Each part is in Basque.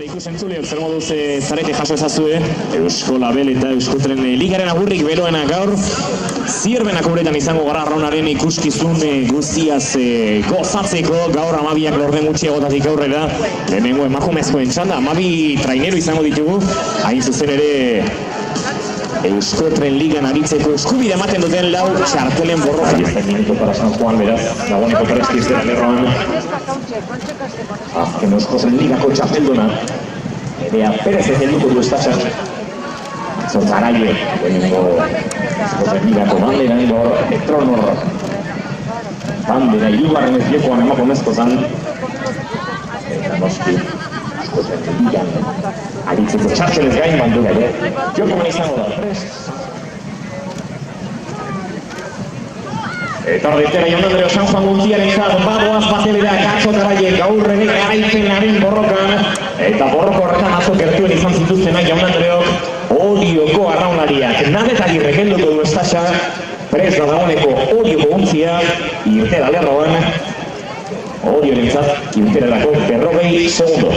Ikus entzuleok, zer moduz zarete jaso ezazue Eusko Label eta Euskotren Ligaren agurrik beroena gaur Zierbenak uretan izango gara arraunaren ikuskizun guztiaz gozatzeko gaur 12ak lorden gutxiagotatik aurrera lehenengo emakumezkoen txanda 12 trainero izango ditugu hain zuzen ere Euskotren Ligan aritzeko eskubide ematen duten lau txartelen borroka. Ahí minuto para San Juan, beraz, dagoeneko prestiz dela lerroan. Azken Euskotren Ligako txapeldona. Edea Perez helduko du estatxan. Atzo Zaraie, lehenengo Euskotren Ligako bandera, Petronor. Bandera, hirugarren ez jokoan emakumezko zan. Eta noski, Euskotren Ligan aritzeko txartelez gain bandera ere. Jokoan izango da, prest. Eta horretera Jaun Andreo San Juan guztiaren zat, badoaz batelera Katxo Taraie gaurrenik garaipenaren borrokan. Eta borroko horretan atzo gertuen izan zituztenak Jaun Andreok Orioko arraunlariak. Nadet Agirre helduko du estatxa, prest da dagoeneko Orioko untzia, irtera lerroan. Orioren zat, irterarako 40 segundo.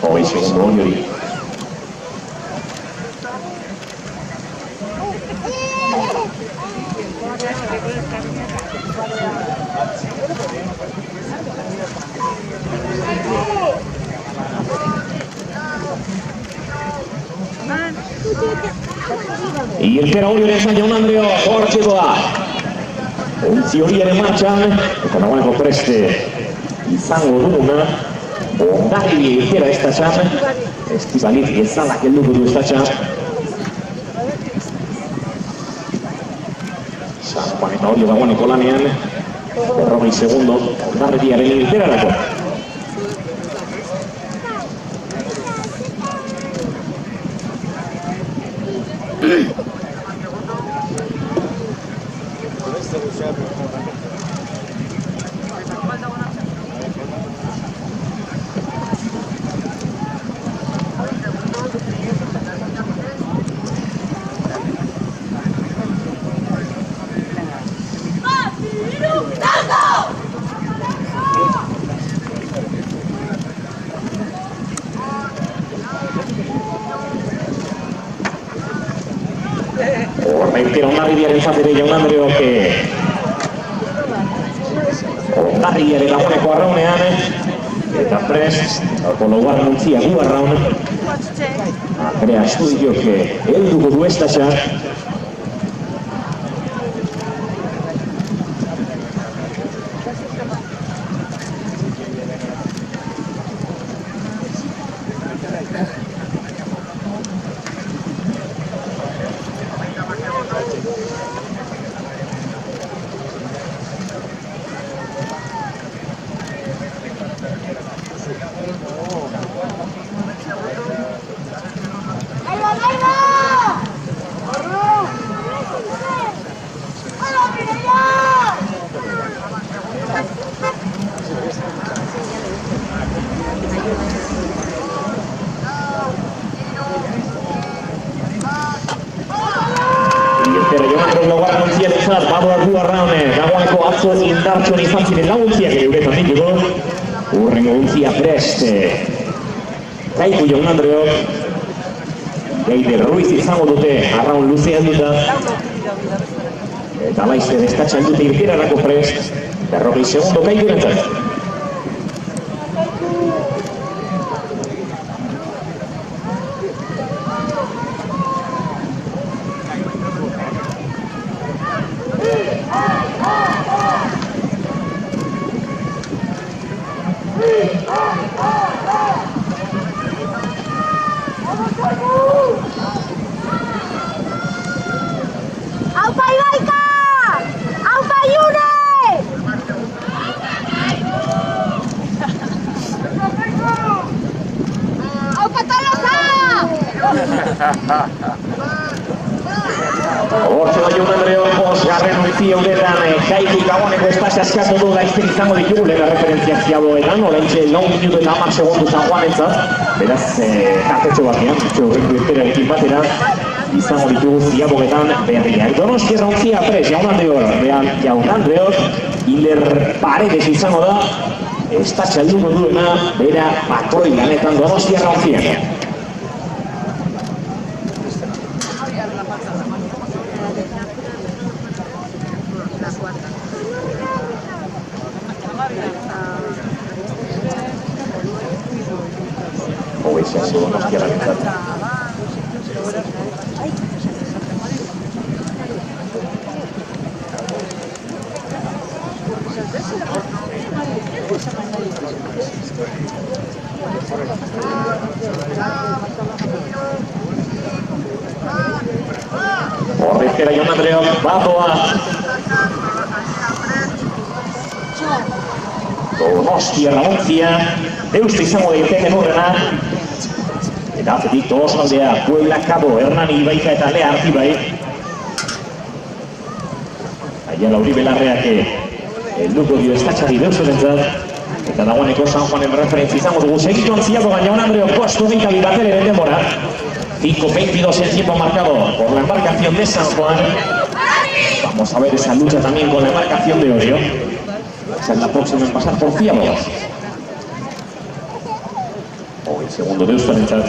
Hoy segundo Oriori. Irtera Orioren zan Jaun Andreo hortzekoa. Ontzi horiaren martxan, eta nagoeneko preste izango duguna. Ondarri irtera estatxan, Estibaliz Gezalak helduko du estatxan. San Juan eta Orio dagoeneko lanean, 40 segundo, Ondarriaren irterarako. Horreitera Ondarriaren zatere Jaun Andreok Ondarriaren dagoeneko arraunean eta prest, alko laugarren untzia gu arraun Andrea Estudiok helduko du estatxa. Badoa gu arraun, dagoeneko atzo indartxon izan ziren laguntziak ere uretan dituko. Urrengo untzia prest. Kaiku Jaun Andreok. Geider Ruiz izango dute arraun luzean duta. Eta laizte destatxan dute irterarako prest. 40 segundo Kaiku rentzat. ¡Aupa Ibaica! ¡Aupa Iune! ¡Aupa Tolosa! Hortxe da Jaun Andreok, bosgarren ontzi euretan, Jaiki Gaboneko espazia eskatu du laizten izango ditugu, lehen referentziak ziaboetan, oraintxe 9 minutu eta 10 segundu San Juanentzat, beraz, kartetxo batean, horrengo irterarekin batera, izango ditugu ziabogetan berriak. Donostiarra ontzia pres, Jaun Andreok, Iler Paredes izango da, estatxa alduko duena, bera patroi lanetan Donostiarra ontziak. Hogei zaizu Donostiarra nintzat. Horrezkera Jaun Andreok, badoa. Donostiarra ontzia, euste izango daiteken horrena. Eta atzetik Tolosaldea, Puebla, Cabo, Hernani, Ibaika eta Lea Artibai. Aiala Uribe Larreak helduko dio estatxari deuserentzat. Eta dagoeneko San Juanen referentzi izango dugu. Segitu ontziako Jaun Andreok, postu gehiago batere den demora. 5:22 el tiempo marcado por la embarcación de San Juan. Vamos a ver esa lucha también con la embarcación de Orio. Esa es la próxima en pasar por Fiabolas. Hoy el segundo de Euskarentzat.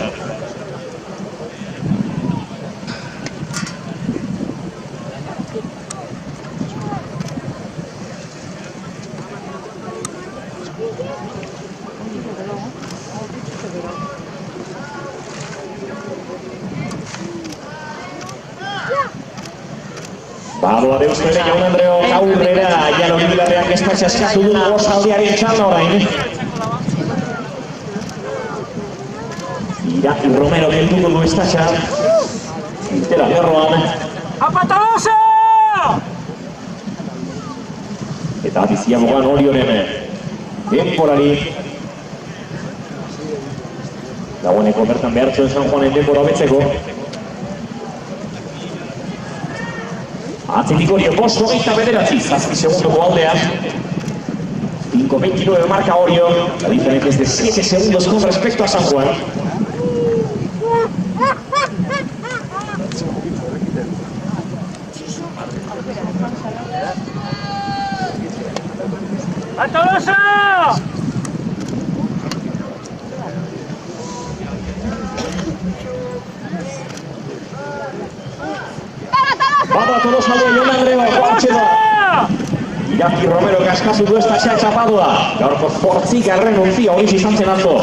Badoa deuztere Jaun Andreok aurrera, Aiala Uribe Larreak espazia eskatu du Gosaldearen txanda orain. Iraki Romero helduko du estatxa. Intera lerroan. ¡Apatalosa! Eta biziamogan Orioren denborari. Dagoeneko bertan behartzen San Juanen denbora hobetzeko. Atzetik Orio, bost hogeita bederatzi, zazpi segundoko aldean. 5:29 marca Orio, la diferencia es de 7 segundos con respecto a San Juan. ¡Atalosa! Badoa Tolosaldea Jaun Andreok, hortxe da. Iraki Romero kaskatu du estatxa txapadua. Gaurko 8. ontzia hori izan zen atzo.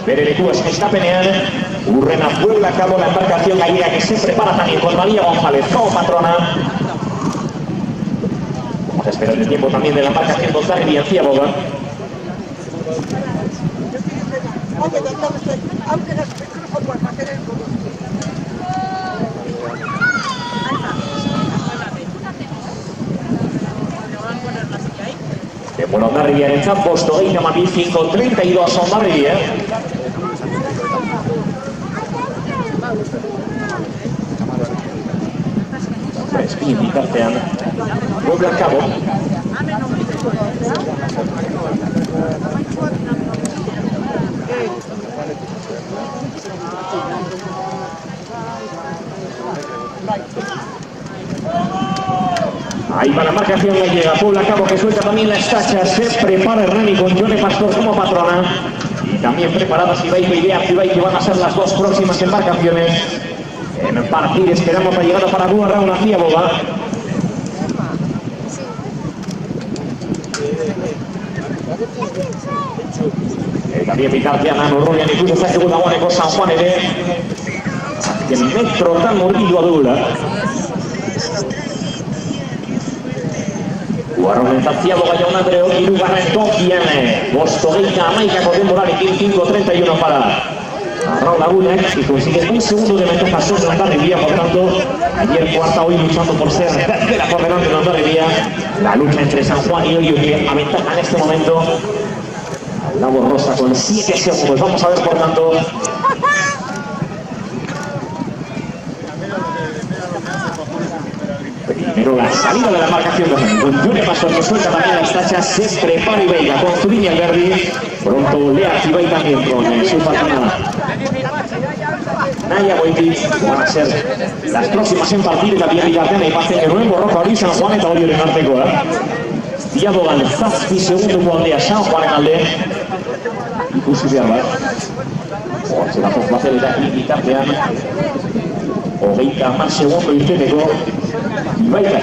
Bere leku eskaitapenean, Urrena Puebla, Cabo, la embarcación gallega que se prepara también con María González como patrona. Vamos a esperar el tiempo también de la embarcación González y Enciaboga. Bueno, Hondarribiaren bost hogeita hamabi 5:32 Hondarribia. Espin bitartean, Puebla Cabo. Ahí va la marcación gallega, Puebla Cabo que suelta también la estacha, se prepara Hernani con Yone Pastor como patrona. Y también preparadas Ibaiko y Lea Artibai que van a ser las dos próximas embarcaciones en partir. Esperamos la llegada para Gua Raúl Fiaboga. También Picartia, Nano, Rubian, incluso está segunda Guaneco, San Juan ere. El metro tan mordido a dula. Guarronentzat Fiaboga Jaun Andreok, hirugarren tokian, bost hogeita hamaikako denborarekin 5:31 para Raúl Lagunek, y consigue un segundo de ventaja sobre Hondarribia. Por tanto, ayer cuarta, hoy luchando por ser tercera por delante de Hondarribia. La lucha entre San Juan y Orio que aventaja en este momento al Lago Rosa con 7 segundos. Vamos a ver por tanto. Pero la salida de la marcación de Jure Pastor que suelta también las tachas, se prepara Ibaica con Zuriña Alberdi. Pronto le activa y también con su patrona Naya Boitic. Van a ser las próximas en partir eta biarri gartena ipatzen genuen Borroka hori San Juan eta Orioren artekoa. Diabogan zazpi segunduko aldea San Juanen alde. Ikusi behar bat. Hortze datoz bazelera bitartean. 30 segundo irteneko Ibaica.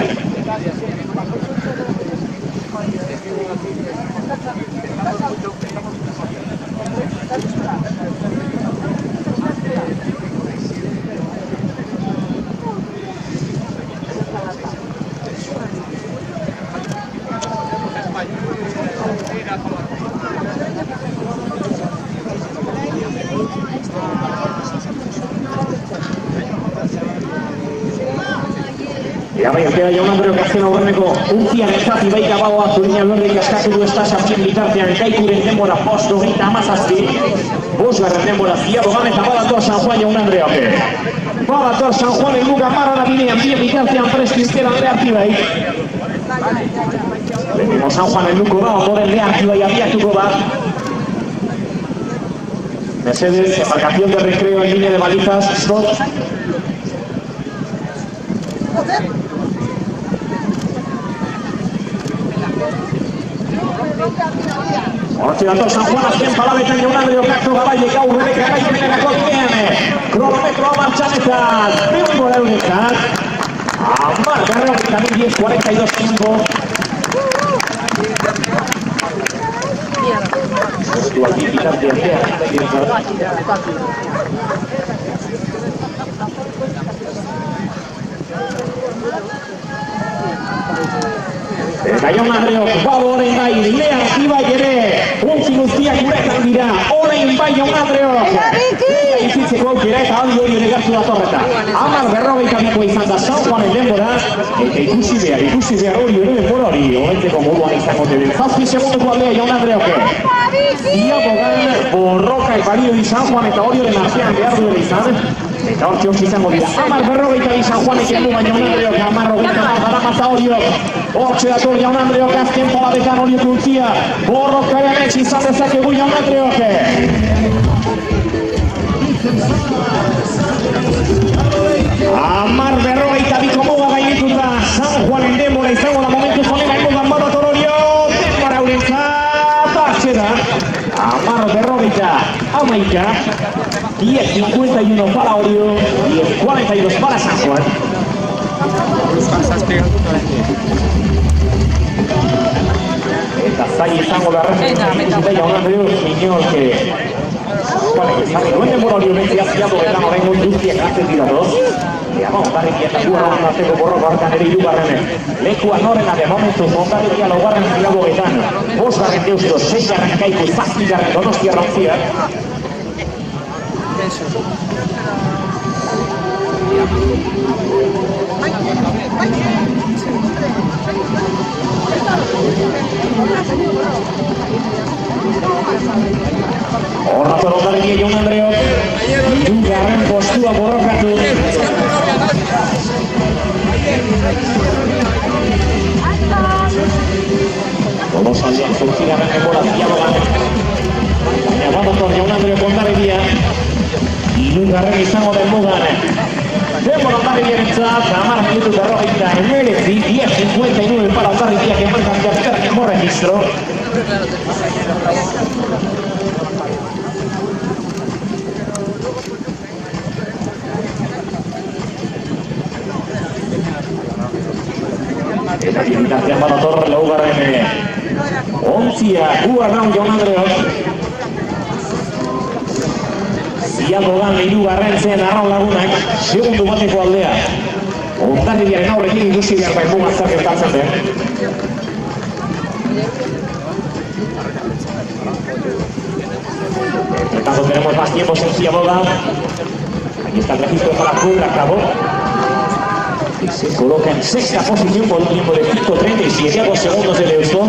Amaitzea jaun Andreok azken aurreneko untzian ezat Ibaica bagoa Zuriña Alberdik askatu du estasapien bitartean Kaikuren denbora post 37. Bosgarren denbora Ziabogan eta badator San Juan jaun Andreok. Badator San Juan elmuga marra da bidean bien bitartean prestu iztera leharti bai. Lehenimo San Juan elmuko da, ondoren leharti bai abiatuko da. Mercedes, embarcación de recreo en línea de balizas, stop. Hortze dator San Juan azken palabetan jaun Andreok aktu gabailek aurrenek garaipenerako bidean. Kronometroa martxan eta denbora euretzat. 10:42 segundo. Estu aquí bitarte artea. Eta jaun Andreok babo orain bai, leharti bai ere, untzi guztiak guretan dira, orain bai jaun Andreok. Izitzeko aukera eta aldi hori ere gartu datorreta. 10:42 izan da San Juanen denbora, eta ikusi behar hori ere denbora hori, horretzeko moduan izango den. 7 segunduko aldea jaun Andreok. Diabogan Borroka balio di San Juan eta Orioren artean behar duela izan. Eta hortxe hori izango dira. 10:42 San Juanek heldu baina jaun Andreok, 10:40 daramaza Oriok. Hortxe dator jaun Andreok azken palabetan Oriok untzia. Borrokaren etxe izan dezakegu jaun Andreok. 10:42 muga gainituta San Juanen denbora izango da momentu zonena helmugan badator Oriok. Denbora eurentzat atxeda. 10:41 10:51 para Oriok, 10:42 para San Juan. Eta zai izango da referentzia jaun Andreok Miñol que duen denbora hori bentzia ziatu eta horrengo induztiak hartzen dira doz. Ondarrikia eta guarra arteko Borroka hartan ere hirugarren lekua norena de momentuz Ondarrikia laugarren Ziabogetan, 5. Deusto, 6. Kaiku, 7. Donostia Rautziak. Horrator Ondarrikia jaun Andreok, hirugarren postua borrokatu. Tolosaldean 8. denbora Ziabogan. Baina badator jaun Andreok Ondarrikia, hirugarren izango den mugan. Denbora Ondarrikiarentzat 10:49, 10:59 para Ondarrikia que marcan ya como registro. Eta bitartean badator laugarren ontzia guarraun jaun Andreok. Ziabogan hirugarren zen arraun lagunak, segundu bateko aldea. Ondarribiaren aurrekin ikusi behar bai mugazak gertatzen den. Entre tanto tenemos más tiempos en Ziabogan. Aquí está el registro para Puebla, acabó. Y se coloca en 6ª posición por un tiempo de 5:37, a 2 segundos de Deusto.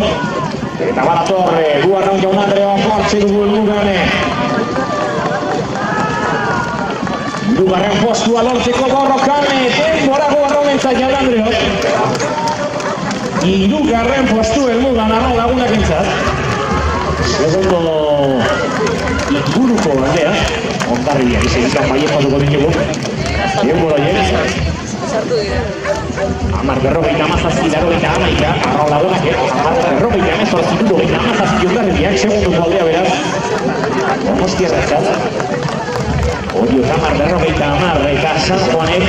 Eta badator guarraun jaun Andreok hortxe dugu helmugan. Hirugarren postua lortzeko Borrokan, denbora guarraunentzat jaun Andreok. hirugarren postu helmugan arraun lagunak entzat. Segundo inguruko aldea, Hondarribiak izagitan baiezpatuko ditugu. Egun horiek. 10:47, arraun lagunak, 10:48, Hondarribiak, segunduko aldea beraz. Donostiarrentzat. Orio 10:50 eta San Juanek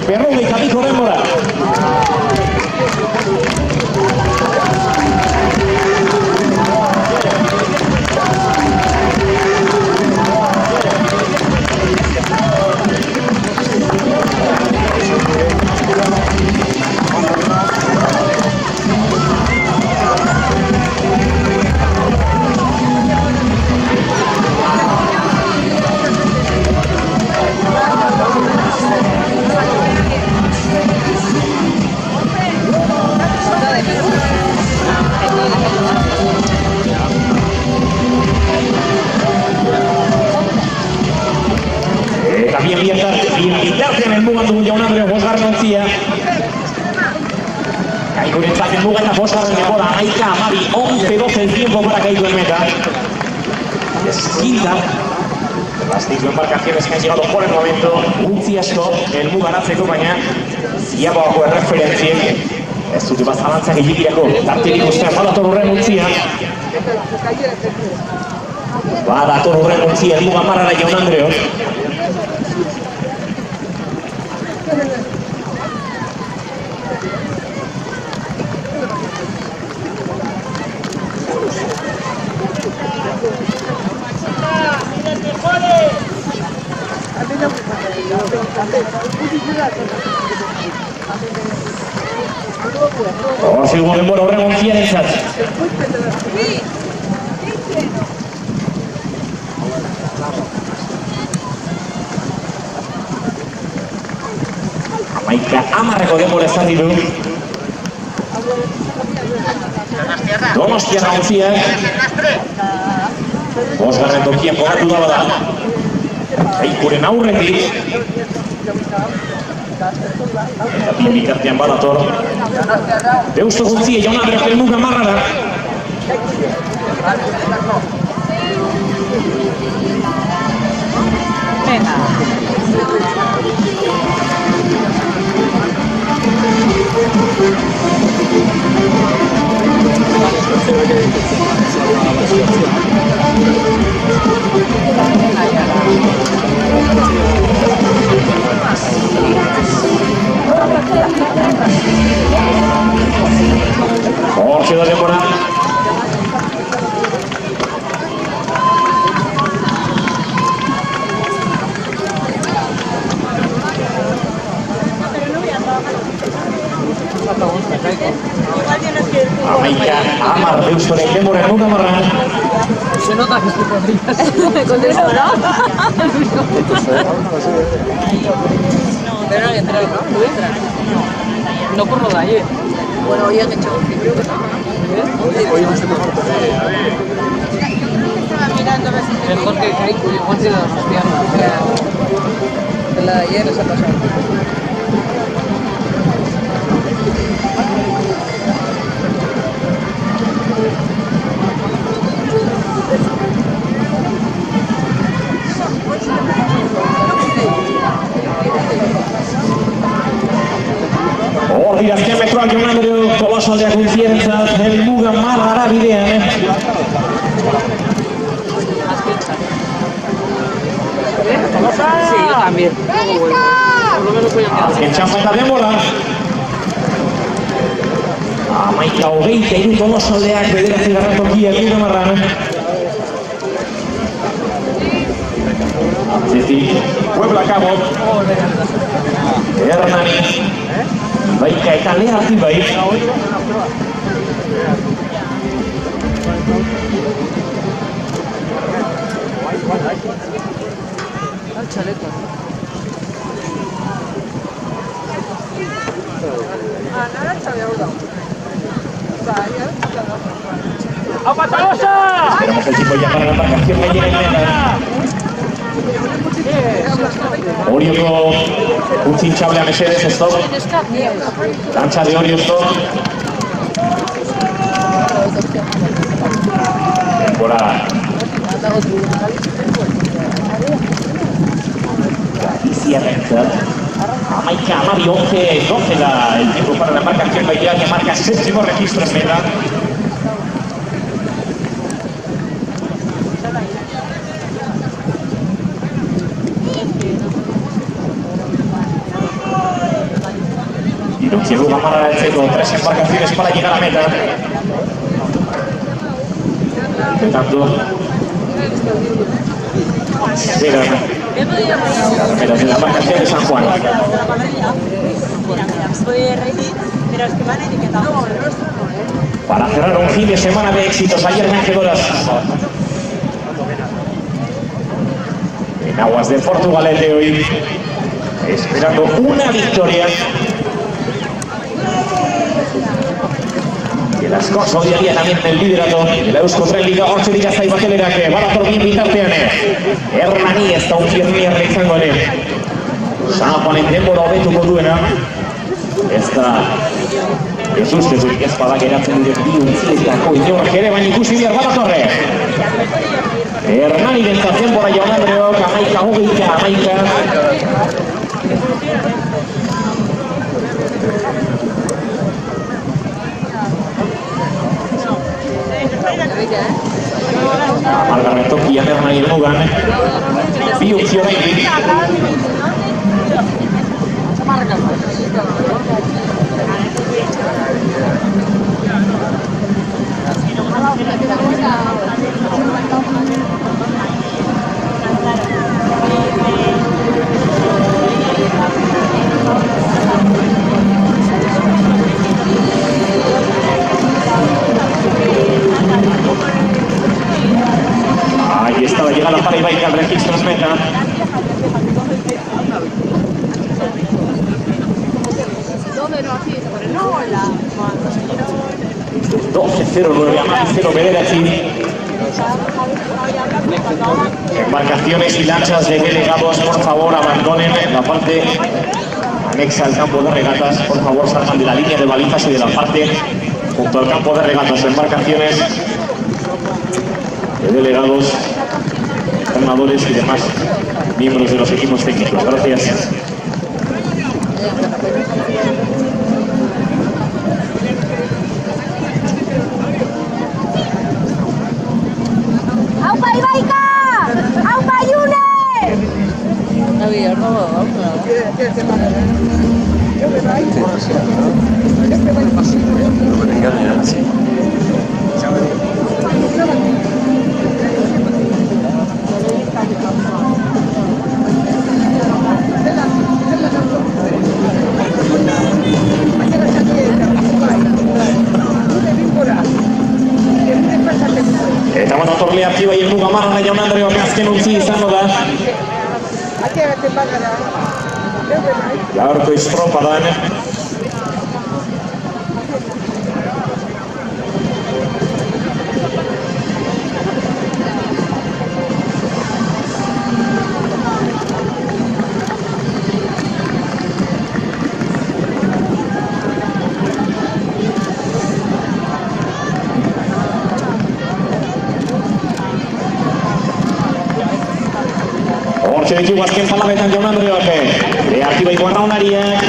10:52 denbora. Bien bitartean helmugan dugun Jaun Andreok bosgarren ontzia. Gaigurentzat helmuga eta bosgarren denbora, 11:12 el tiempo para Gaigo en meta. Es quinta. Las 5 embarcaciones que han llegado por el momento. Untzi asko helmuga garatzeko, baina ziagoako erreferentziek ez dute bazalantzak egikirako. Tarterik ustean badator horren untzia. Badator horren untzia helmuga marrara Jaun Andreok. Segun denbora horren ontziaren zat. Amaika amarreko denbora ezarri du. Donostiarra ontziak. Bosgarren tokian kokatu daba da. Gaikuren aurretik. Eta bien bitartean badator. Deusto guntzia Jaun Andreok helmuga marra da. Hortxe da denbora. Amaika, amar deustoren denbora helmuga marra. Se nota que estoy con ellas. Con eso, ¿no? No, tendrán que entrar, ¿no? ¿Puede entrar? No por lo de ayer. Bueno, hoy han hecho un creo que no. Hoy no se me corta. Mejor que Kaiku y Juan de Donostiarra. O sea, la de ayer se ha pasado. Hor dira azken metroak Jaun Andreok Tolosaldeak untzierentzat helmuga marrara bidean. Sí, yo también. Por lo menos voy a quedar. Azken txanpa eta denbora. 11:23 Tolosaldeak bederatzigarren tokia helmuga marran. Atzetik Puebla Cabo. Hernani. Baika eta lehazi bai. Al chaleco. ¡A Patalosa! Esperamos el tiempo ya para la embarcación que llegue en meta. Orioko utzin txablean esedez, stop. Dantza de Orio, stop. Denbora. Galiziarrentzat. Amaika, amabi, 11 da el tiempo para la marcación Baidea, que marca séptimo registro en meta. Iruntzi va para el centro, 3 embarcaciones para llegar a meta. Intentando esperan en la embarcación de San Juan. Para cerrar un fin de semana de éxitos, ayer vencedoras en aguas de Portugalete hoy, esperando una victoria que las consolidaría también en el liderato de la Euskotren Liga Hortxe dira zaibatelerak badator bien bitartean Hernani ez da unfierniarra izango ere San Juanen denbora hobetuko duena ez da ez ustezurik ez bada geratzen dira bi untzietako inork ere baina ikusi behar badatorre Hernani dentzat denbora Jaun Andreok 11-11 Amargarren tokian Hernani mugan bi opzio gaitik Ahí está la llegada para Ibaica al registro en meta. 12-0-9 a más 0 Bederatzi. Embarcaciones y lanchas de delegados, por favor, abandonen la parte anexa al campo de regatas. Por favor, salgan de la línea de balizas y de la parte junto al campo de regatas. Embarcaciones de delegados, entrenadores y demás miembros de los equipos técnicos. Gracias. ¡Aupa Ibaica! ¡Aupa Yune! Estamos a torneo activa y el Mugamaro Jaun Andreok azken utzi izango da. Gaurko estropadan. Hortxe ditugu azken palabetan Jaun Andreok. Aktibaiko arraunariak.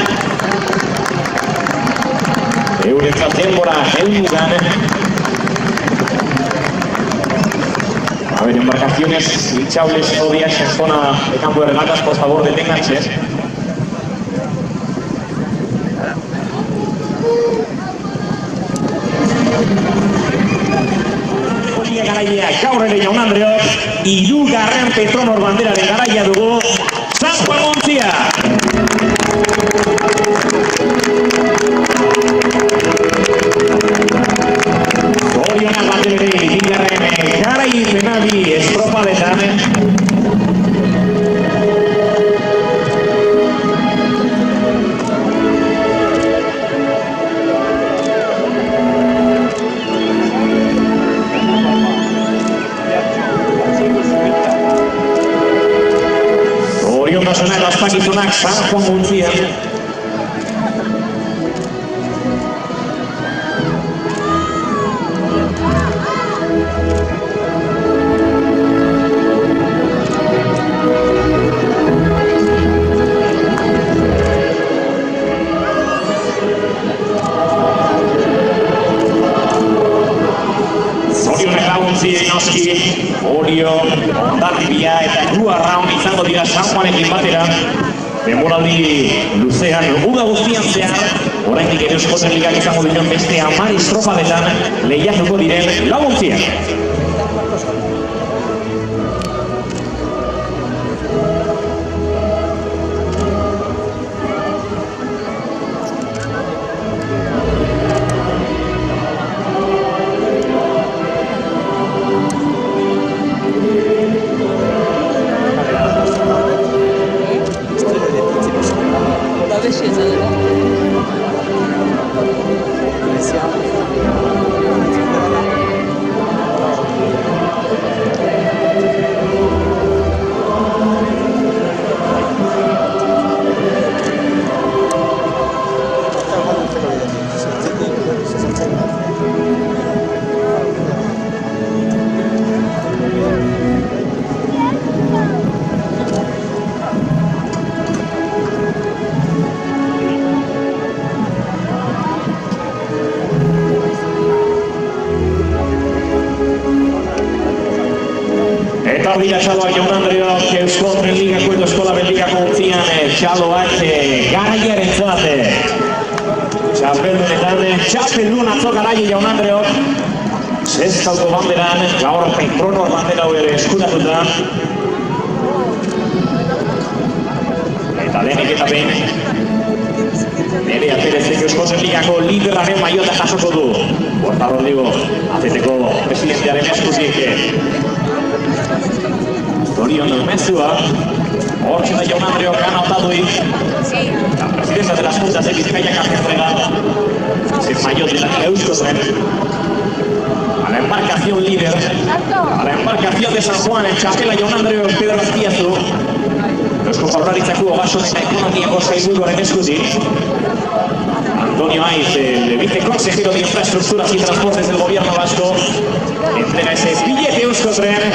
Eurentzat denbora helmugan. A ver, embarcaciones hinchables todavía en zona de campo de regatas, por favor, deténganse. Garaia gaur ere Jaun Andreok, 3. Petronor banderaren garaia dugu San Juan ontzia. Zorionak banderei 2. garaipenari estropadetan. gizonak San Juan guntzian. Zorionek laguntzien noski, Orio, Ondarribia eta Grua Raun izango dira San Juanekin batera. Denboraldi luzean, uda guztian zehar, oraindik ere Eusko Ligak izango diren beste 10 estropadetan lehiatuko diren laguntziak. Dira txaloak Jaun Andreok Eusko Ligako edo Eskola Beldikako guntzian txaloak garaiaren zate. Txapeldunetan, txapeldun atzo garaile Jaun Andreok. Zestauko banderan, gaur Petronor bandera hori eskuratuta. Eta lehenik eta behin, Nerea Perezek Eusko Ligako lideraren maiota jasoko du. Borta Rodrigo, azeteko presidentearen eskuzik. Orion mezua, hortxe da Jaun Andreok anotadui. La presidenta de las Juntas de Vizcaya que ha entregado ese maillot de la Eusko Tren a la embarcación líder, a la embarcación de San Juan en txapela Jaun Andreok Pedro Azpiazu. Eusko Jaurlaritzako ogasun eta ekonomiako sailburuaren eskutik. Antonio Aiz, el viceconsejero de Infraestructuras y Transportes del Gobierno Vasco, entrega ese billete Eusko Tren.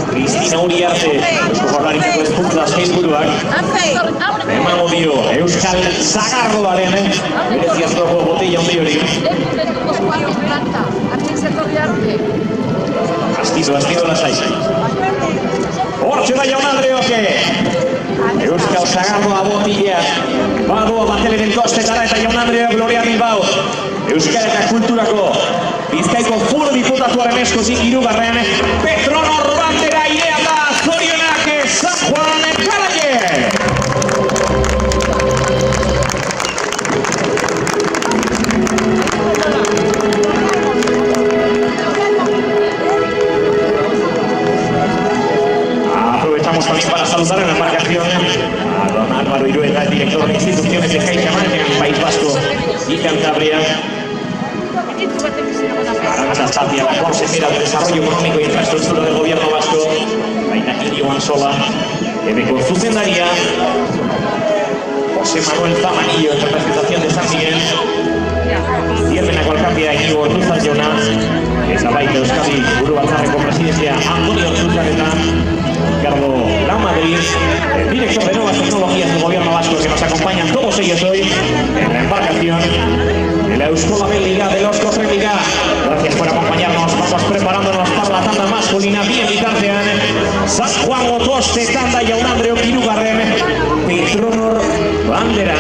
Cristina Uriarte, Eusko Jaurlaritzako hezkuntza sailburuak, emango dio Euskal Sagardoaren bereziazko botella handi hori. Astido lasai. Hortxe da Jaun Andreok Euskal Sagardoa botilla badoa Bateleren kostetara eta Jaun Andreok Gloria Bilbao Euskal eta Kulturako Bizkaiko Foru Diputatuaren eskuzik 3. Petronor bandera irea da zorionak San Juan Garaile! Aprovechamos también para saludar en la embarcación a don Álvaro Irueta, el director de instituciones de CaixaBank en el País Vasco y Cantabria. Arantxa Tapia, la consejera de Desarrollo Económico y Infraestructura del Gobierno Vasco, Ainakirio Ansola, Ebeko zuzendaria, José Manuel Zamanillo en representación de San Miguel, Zierbenako alkatea Iñigo Ortuzar jauna, eta baita Euskadi Burubatzarreko presidentzia Antonio Ortuzar eta Ricardo Lamadrid, el director de Nuevas Tecnologías del Gobierno Vasco, que nos acompañan todos ellos hoy en la embarcación de la Euskola Liga de los Eusko Liga. Gracias por acompañarnos, vamos preparándonos para la tanda masculina, bien bitartean San Juan Otoste, tanda Jaun Andreok 3. Petronor bandera.